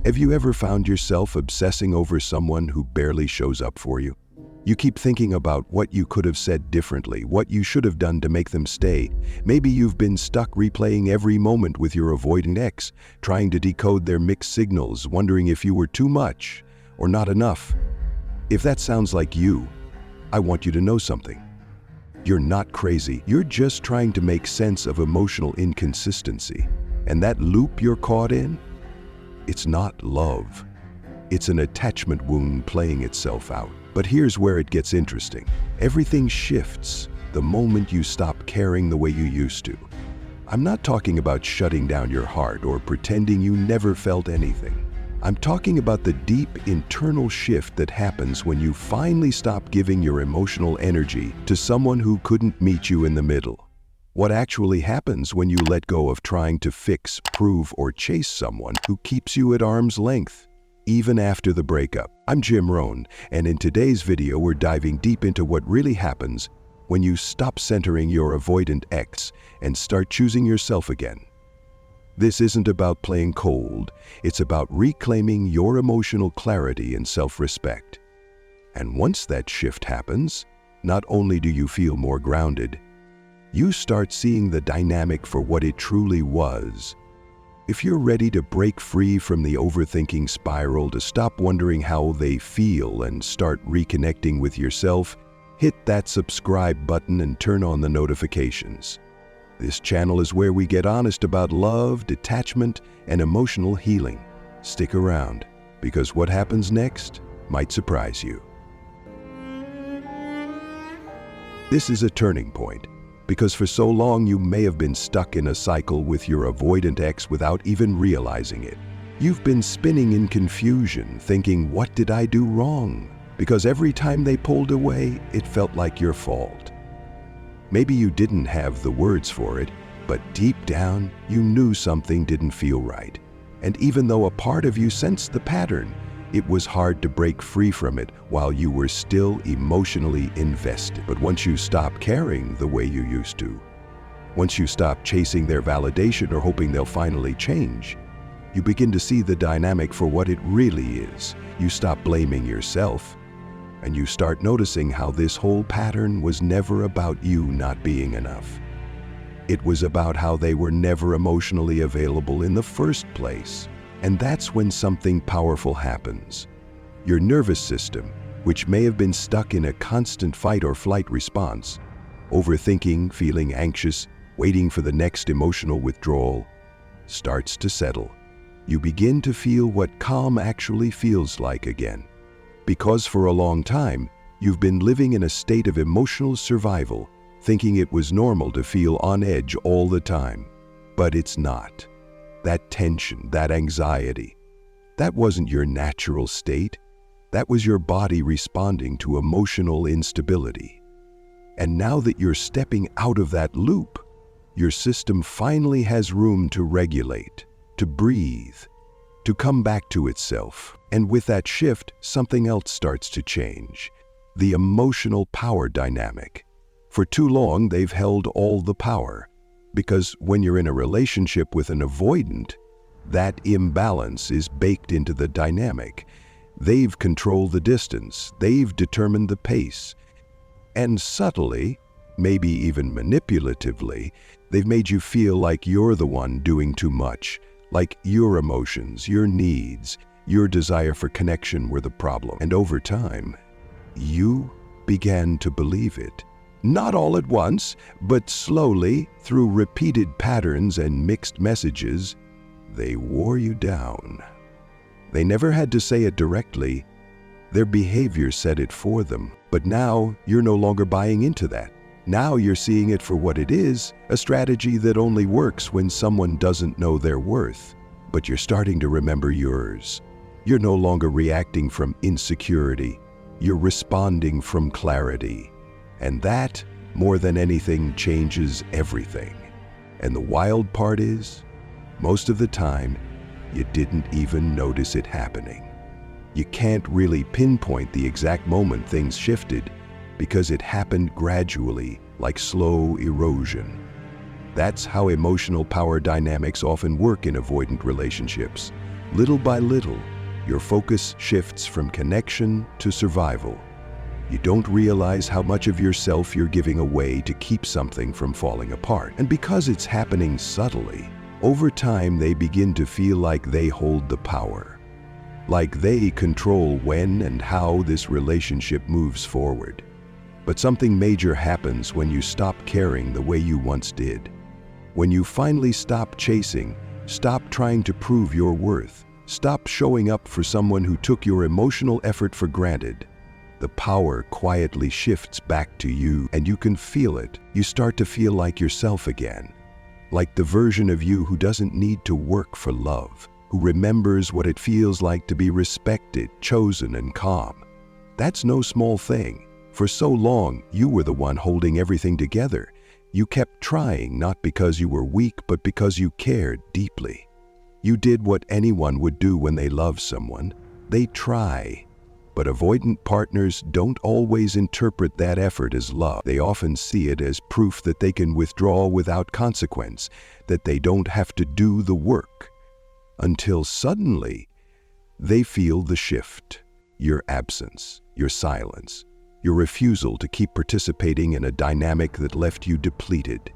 Have you ever found yourself obsessing over someone who barely shows up for you? You keep thinking about what you could have said differently, what you should have done to make them stay. Maybe you've been stuck replaying every moment with your avoidant ex, trying to decode their mixed signals, wondering if you were too much or not enough. If that sounds like you, I want you to know something. You're not crazy. You're just trying to make sense of emotional inconsistency. And that loop you're caught in? It's not love. It's an attachment wound playing itself out. But here's where it gets interesting. Everything shifts the moment you stop caring the way you used to. I'm not talking about shutting down your heart or pretending you never felt anything. I'm talking about the deep internal shift that happens when you finally stop giving your emotional energy to someone who couldn't meet you in the middle. What actually happens when you let go of trying to fix, prove, or chase someone who keeps you at arm's length, even after the breakup. I'm Jim Rohn, and in today's video we're diving deep into what really happens when you stop centering your avoidant ex and start choosing yourself again. This isn't about playing cold, it's about reclaiming your emotional clarity and self-respect. And once that shift happens, not only do you feel more grounded, you start seeing the dynamic for what it truly was. If you're ready to break free from the overthinking spiral, to stop wondering how they feel and start reconnecting with yourself, hit that subscribe button and turn on the notifications. This channel is where we get honest about love, detachment, and emotional healing. Stick around, because what happens next might surprise you. This is a turning point, because for so long you may have been stuck in a cycle with your avoidant ex without even realizing it. You've been spinning in confusion, thinking, what did I do wrong? Because every time they pulled away, it felt like your fault. Maybe you didn't have the words for it, but deep down, you knew something didn't feel right. And even though a part of you sensed the pattern, it was hard to break free from it while you were still emotionally invested. But once you stop caring the way you used to, once you stop chasing their validation or hoping they'll finally change, you begin to see the dynamic for what it really is. You stop blaming yourself, and you start noticing how this whole pattern was never about you not being enough. It was about how they were never emotionally available in the first place. And that's when something powerful happens. Your nervous system, which may have been stuck in a constant fight or flight response, overthinking, feeling anxious, waiting for the next emotional withdrawal, starts to settle. You begin to feel what calm actually feels like again. Because for a long time, you've been living in a state of emotional survival, thinking it was normal to feel on edge all the time. But it's not. That tension, that anxiety, that wasn't your natural state. That was your body responding to emotional instability. And now that you're stepping out of that loop, your system finally has room to regulate, to breathe, to come back to itself. And with that shift, something else starts to change. The emotional power dynamic. For too long, they've held all the power. Because when you're in a relationship with an avoidant, that imbalance is baked into the dynamic. They've controlled the distance, they've determined the pace, and subtly, maybe even manipulatively, they've made you feel like you're the one doing too much, like your emotions, your needs, your desire for connection were the problem. And over time, you began to believe it. Not all at once, but slowly, through repeated patterns and mixed messages, they wore you down. They never had to say it directly. Their behavior said it for them. But now, you're no longer buying into that. Now you're seeing it for what it is, a strategy that only works when someone doesn't know their worth. But you're starting to remember yours. You're no longer reacting from insecurity. You're responding from clarity. And that, more than anything, changes everything. And the wild part is, most of the time, you didn't even notice it happening. You can't really pinpoint the exact moment things shifted because it happened gradually, like slow erosion. That's how emotional power dynamics often work in avoidant relationships. Little by little, your focus shifts from connection to survival. You don't realize how much of yourself you're giving away to keep something from falling apart. And because it's happening subtly, over time they begin to feel like they hold the power, like they control when and how this relationship moves forward. But something major happens when you stop caring the way you once did. When you finally stop chasing, stop trying to prove your worth, stop showing up for someone who took your emotional effort for granted, the power quietly shifts back to you, and you can feel it. You start to feel like yourself again, like the version of you who doesn't need to work for love, who remembers what it feels like to be respected, chosen, and calm. That's no small thing. For so long, you were the one holding everything together. You kept trying, not because you were weak, but because you cared deeply. You did what anyone would do when they love someone. They try. But avoidant partners don't always interpret that effort as love. They often see it as proof that they can withdraw without consequence, that they don't have to do the work. Until suddenly, they feel the shift. Your absence, your silence, your refusal to keep participating in a dynamic that left you depleted.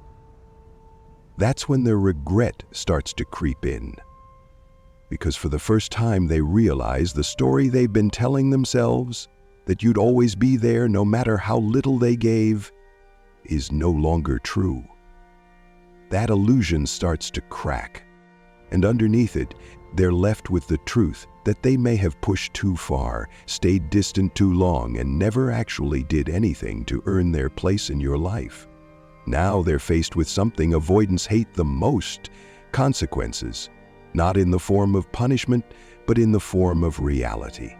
That's when their regret starts to creep in. Because for the first time they realize the story they've been telling themselves, that you'd always be there no matter how little they gave, is no longer true. That illusion starts to crack, and underneath it, they're left with the truth that they may have pushed too far, stayed distant too long, and never actually did anything to earn their place in your life. Now they're faced with something avoidants hate the most: consequences. Not in the form of punishment, but in the form of reality.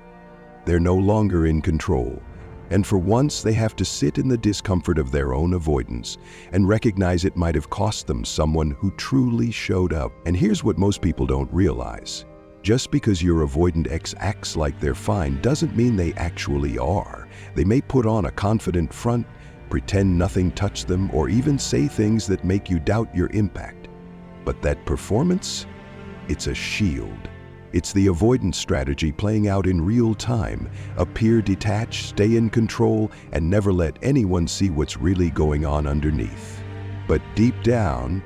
They're no longer in control, and for once they have to sit in the discomfort of their own avoidance and recognize it might have cost them someone who truly showed up. And here's what most people don't realize. Just because your avoidant ex acts like they're fine doesn't mean they actually are. They may put on a confident front, pretend nothing touched them, or even say things that make you doubt your impact. But that performance? It's a shield. It's the avoidance strategy playing out in real time. Appear detached, stay in control, and never let anyone see what's really going on underneath. But deep down,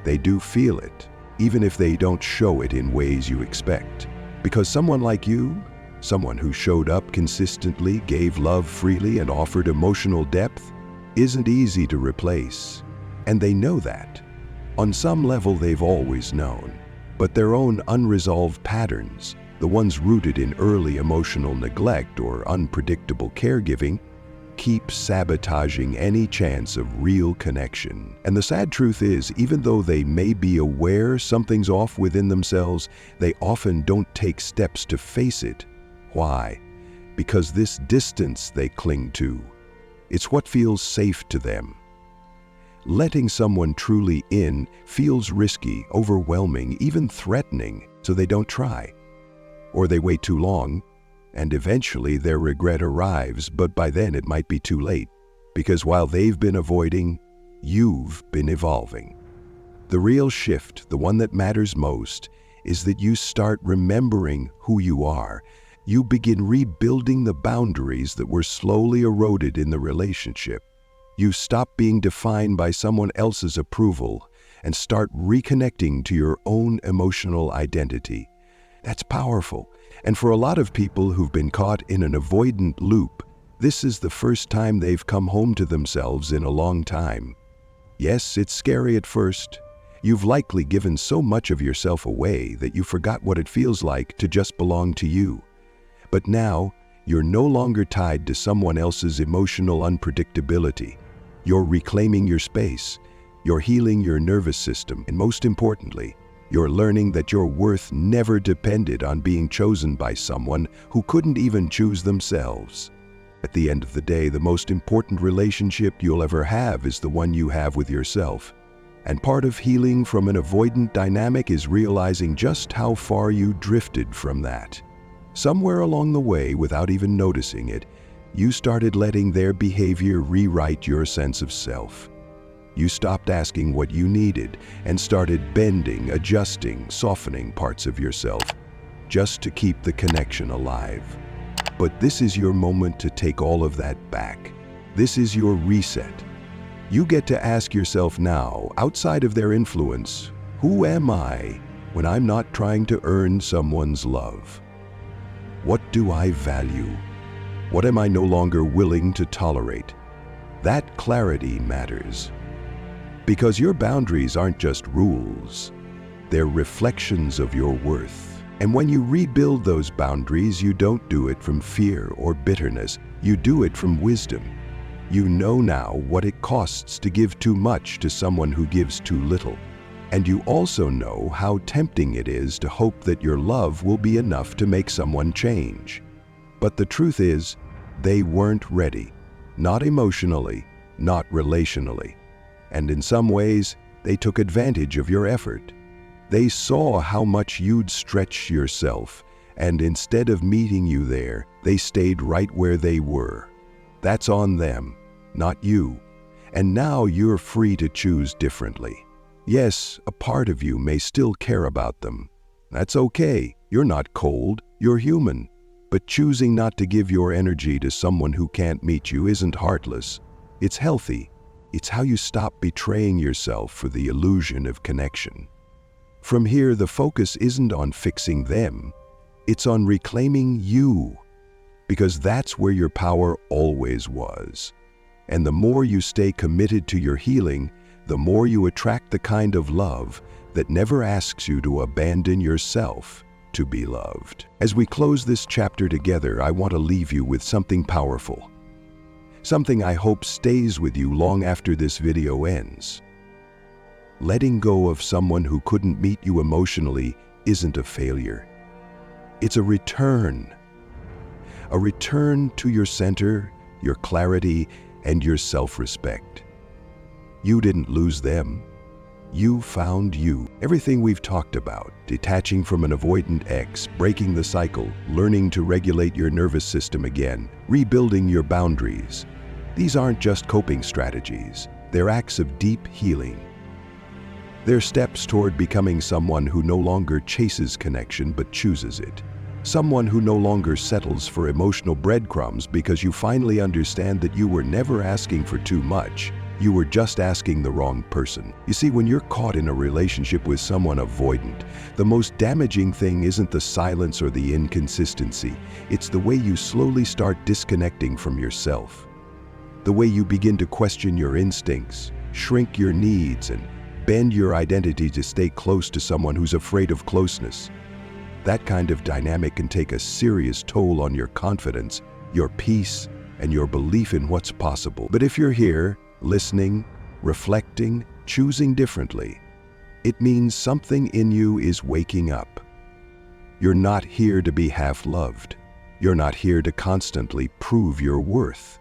they do feel it, even if they don't show it in ways you expect. Because someone like you, someone who showed up consistently, gave love freely, and offered emotional depth, isn't easy to replace. And they know that. On some level, they've always known. But their own unresolved patterns, the ones rooted in early emotional neglect or unpredictable caregiving, keep sabotaging any chance of real connection. And the sad truth is, even though they may be aware something's off within themselves, they often don't take steps to face it. Why? Because this distance they cling to, it's what feels safe to them. Letting someone truly in feels risky, overwhelming, even threatening, so they don't try. Or they wait too long, and eventually their regret arrives, but by then it might be too late. Because while they've been avoiding, you've been evolving. The real shift, the one that matters most, is that you start remembering who you are. You begin rebuilding the boundaries that were slowly eroded in the relationship. You stop being defined by someone else's approval and start reconnecting to your own emotional identity. That's powerful. And for a lot of people who've been caught in an avoidant loop, this is the first time they've come home to themselves in a long time. Yes, it's scary at first. You've likely given so much of yourself away that you forgot what it feels like to just belong to you. But now, you're no longer tied to someone else's emotional unpredictability. You're reclaiming your space, you're healing your nervous system, and most importantly, you're learning that your worth never depended on being chosen by someone who couldn't even choose themselves. At the end of the day, the most important relationship you'll ever have is the one you have with yourself. And part of healing from an avoidant dynamic is realizing just how far you drifted from that. Somewhere along the way, without even noticing it, you started letting their behavior rewrite your sense of self. You stopped asking what you needed and started bending, adjusting, softening parts of yourself. just to keep the connection alive. But this is your moment to take all of that back. This is your reset. You get to ask yourself now, outside of their influence, who am I when I'm not trying to earn someone's love? What do I value? What am I no longer willing to tolerate? That clarity matters. Because your boundaries aren't just rules, they're reflections of your worth. And when you rebuild those boundaries, you don't do it from fear or bitterness. You do it from wisdom. You know now what it costs to give too much to someone who gives too little. And you also know how tempting it is to hope that your love will be enough to make someone change. But the truth is, they weren't ready. Not emotionally, not relationally. And in some ways, they took advantage of your effort. They saw how much you'd stretch yourself, and instead of meeting you there, they stayed right where they were. That's on them, not you. And now you're free to choose differently. Yes, a part of you may still care about them. That's okay. You're not cold, you're human. But choosing not to give your energy to someone who can't meet you isn't heartless. It's healthy. It's how you stop betraying yourself for the illusion of connection. From here, the focus isn't on fixing them. It's on reclaiming you. Because that's where your power always was. And the more you stay committed to your healing, the more you attract the kind of love that never asks you to abandon yourself to be loved. As we close this chapter together, I want to leave you with something powerful. Something I hope stays with you long after this video ends. Letting go of someone who couldn't meet you emotionally isn't a failure. It's a return. A return to your center, your clarity, and your self-respect. You didn't lose them. You found you. Everything we've talked about, detaching from an avoidant ex, breaking the cycle, learning to regulate your nervous system again, rebuilding your boundaries. These aren't just coping strategies. They're acts of deep healing. They're steps toward becoming someone who no longer chases connection but chooses it. Someone who no longer settles for emotional breadcrumbs because you finally understand that you were never asking for too much. You were just asking the wrong person. You see, when you're caught in a relationship with someone avoidant, the most damaging thing isn't the silence or the inconsistency. It's the way you slowly start disconnecting from yourself. The way you begin to question your instincts, shrink your needs, and bend your identity to stay close to someone who's afraid of closeness. That kind of dynamic can take a serious toll on your confidence, your peace, and your belief in what's possible. But if you're here, listening, reflecting, choosing differently, it means something in you is waking up. You're not here to be half-loved. You're not here to constantly prove your worth.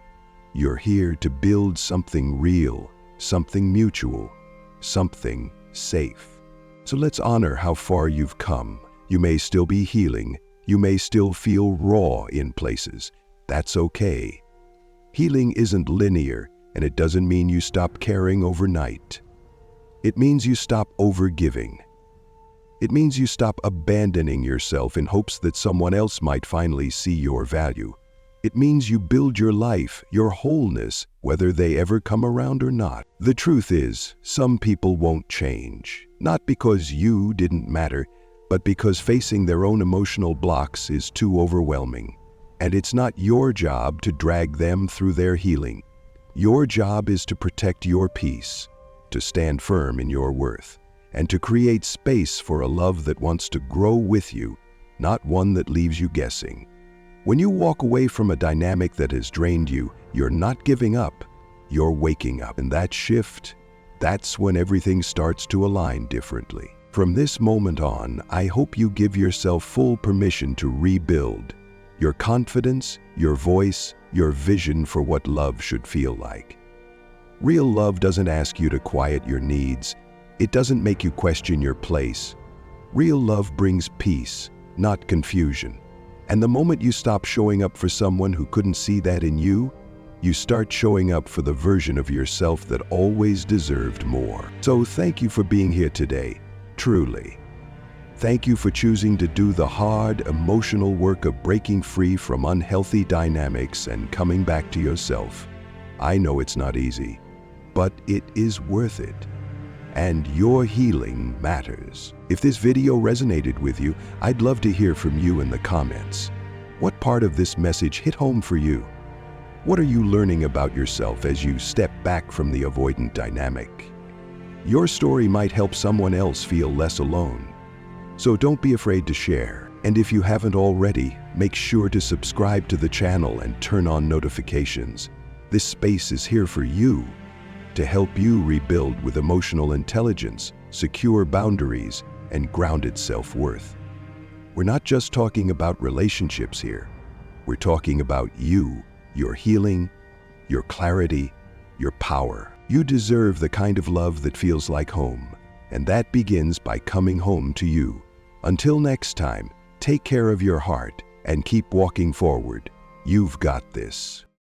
You're here to build something real, something mutual, something safe. So let's honor how far you've come. You may still be healing. You may still feel raw in places. That's okay. Healing isn't linear, and it doesn't mean you stop caring overnight. It means you stop overgiving. It means you stop abandoning yourself in hopes that someone else might finally see your value. It means you build your life, your wholeness, whether they ever come around or not. The truth is, some people won't change. Not because you didn't matter, but because facing their own emotional blocks is too overwhelming. And it's not your job to drag them through their healing. Your job is to protect your peace, to stand firm in your worth, and to create space for a love that wants to grow with you, not one that leaves you guessing. When you walk away from a dynamic that has drained you, you're not giving up, you're waking up. And that shift, that's when everything starts to align differently. From this moment on, I hope you give yourself full permission to rebuild your confidence, your voice, your vision for what love should feel like. Real love doesn't ask you to quiet your needs. It doesn't make you question your place. Real love brings peace, not confusion. And the moment you stop showing up for someone who couldn't see that in you, you start showing up for the version of yourself that always deserved more. So thank you for being here today, truly. Thank you for choosing to do the hard, emotional work of breaking free from unhealthy dynamics and coming back to yourself. I know it's not easy, but it is worth it. And your healing matters. If this video resonated with you, I'd love to hear from you in the comments. What part of this message hit home for you? What are you learning about yourself as you step back from the avoidant dynamic? Your story might help someone else feel less alone. So don't be afraid to share. And if you haven't already, make sure to subscribe to the channel and turn on notifications. This space is here for you, to help you rebuild with emotional intelligence, secure boundaries, and grounded self-worth. We're not just talking about relationships here. We're talking about you, your healing, your clarity, your power. You deserve the kind of love that feels like home, and that begins by coming home to you. Until next time, take care of your heart and keep walking forward. You've got this.